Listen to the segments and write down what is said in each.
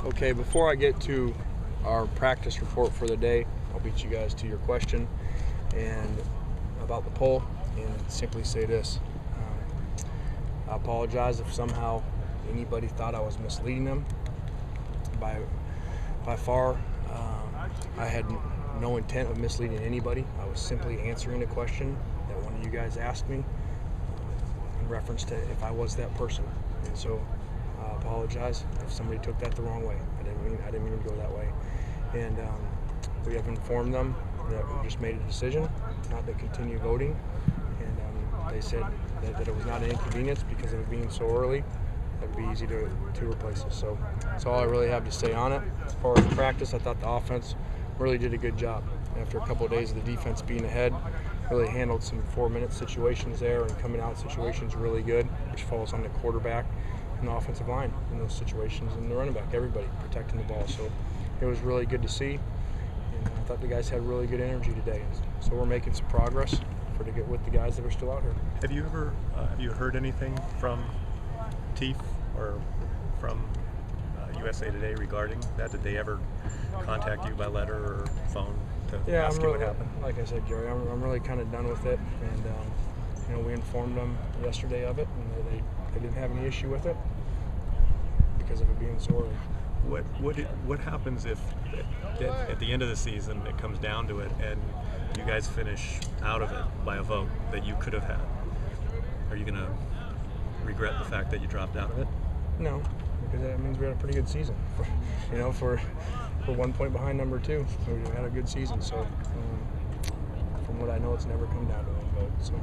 Okay, before I get to our practice report for the day, I'll beat you guys to your question and about the poll, and simply say this. I apologize if somehow anybody thought I was misleading them. By far, I had no intent of misleading anybody. I was simply answering a question that one of you guys asked me in reference to if I was that person. And so I apologize if somebody took that the wrong way. I didn't mean to go that way. And we have informed them that we just made a decision not to continue voting. And they said that it was not an inconvenience because of it being so early. It would be easy to replace us. So that's all I really have to say on it. As far as practice, I thought the offense really did a good job. After a couple of days of the defense being ahead, really handled some 4-minute situations there and coming out situations really good, which falls on the quarterback and the offensive line in those situations, and the running back, everybody protecting the ball. So it was really good to see, and I thought the guys had really good energy today. So we're making some progress to get with the guys that are still out here. Have you ever heard anything from Teef or from USA Today regarding that? Did they ever contact you by letter or phone to ask you what happened? Like I said, Jerry, I'm really kind of done with it, and we informed them yesterday of it, and they didn't have any issue with it because of it being so early. What happens if at the end of the season it comes down to it and you guys finish out of it by a vote that you could have had? Are you going to regret the fact that you dropped out of it? No, because that means we had a pretty good season. For 1 point behind number 2, we had a good season. So from what I know, it's never come down to one vote. So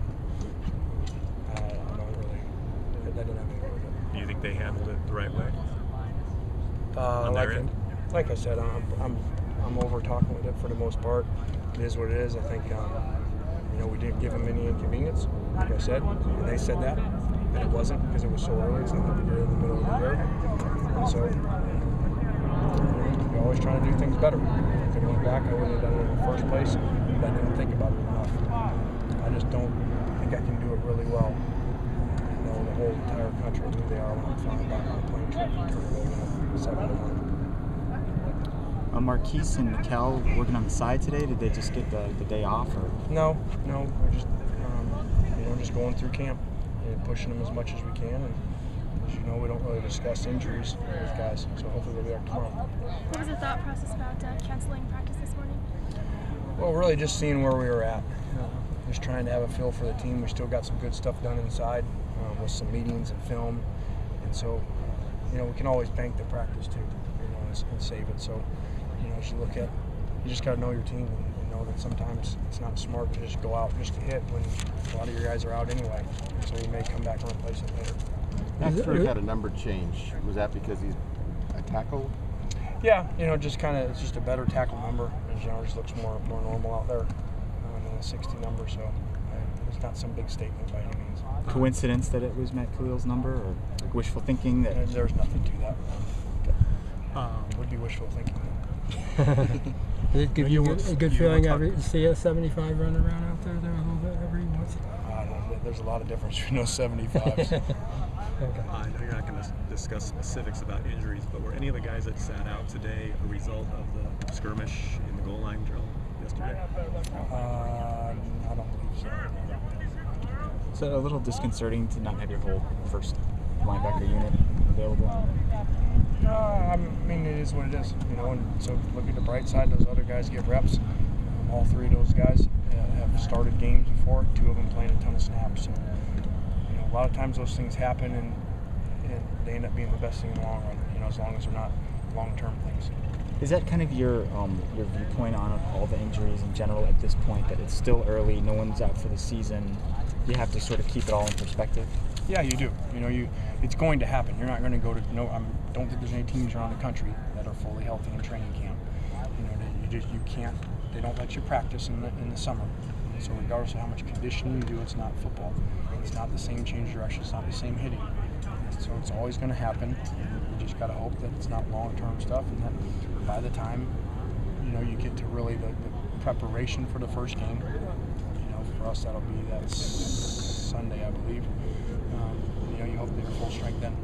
I don't really. That didn't have anything to do with it. Do you think they handled it the right way? Like I said, I'm over talking with it for the most part. It is what it is. I think we didn't give them any inconvenience, like I said, and they said that, and it wasn't because it was so early. It's not like we're in the middle of the year, and so you're always trying to do things better. If it went back, I wouldn't have done it in the first place, but I didn't think about it enough. I just don't think I can do it really well. The whole entire country who they are when I'm flying back on a plane trip and turn it 7-1. Marquise and Mikel working on the side today. Did they just get the day off? Or? No. We're just just going through camp and pushing them as much as we can. And as you know, we don't really discuss injuries with guys, so hopefully they'll be back tomorrow. What was the thought process about canceling practice this morning? Well, really just seeing where we were at. Just trying to have a feel for the team. We still got some good stuff done inside with some meetings and film, and so we can always bank the practice too, and save it. So. As you look at, you just got to know your team and know that sometimes it's not smart to just go out just to hit when a lot of your guys are out anyway. So you may come back and replace it later. After he had a number change, was that because he's a tackle? Yeah, just kind of, it's just a better tackle number. And, just looks more normal out there than a 60 number. So it's not some big statement by any means. Coincidence that it was Matt Khalil's number, or wishful thinking? There's nothing to that. Would be wishful thinking. Does it give you a good feeling to see a 75 running around out there a little bit every once? There's a lot of difference between those 75s. Okay. I know you're not going to discuss specifics about injuries, but were any of the guys that sat out today a result of the skirmish in the goal line drill yesterday? I don't believe so. Is it a little disconcerting to not have your whole first linebacker unit available? It is what it is, and so look at the bright side, those other guys get reps. All 3 of those guys have started games before, 2 of them playing a ton of snaps. So, a lot of times those things happen and they end up being the best thing in the long run, as long as they're not long-term things. Is that kind of your viewpoint on all the injuries in general at this point, that it's still early, no one's out for the season, you have to sort of keep it all in perspective? Yeah, you do. It's going to happen. You're not going to go to don't think there's any teams around the country that are fully healthy in training camp. You can't. They don't let you practice in the summer. So regardless of how much conditioning you do, it's not football. It's not the same change of direction. It's not the same hitting. So it's always going to happen. You just got to hope that it's not long-term stuff, and that by the time you get to really the preparation for the first game. For us that'll be that Sunday, I believe. You hope they're full strength then.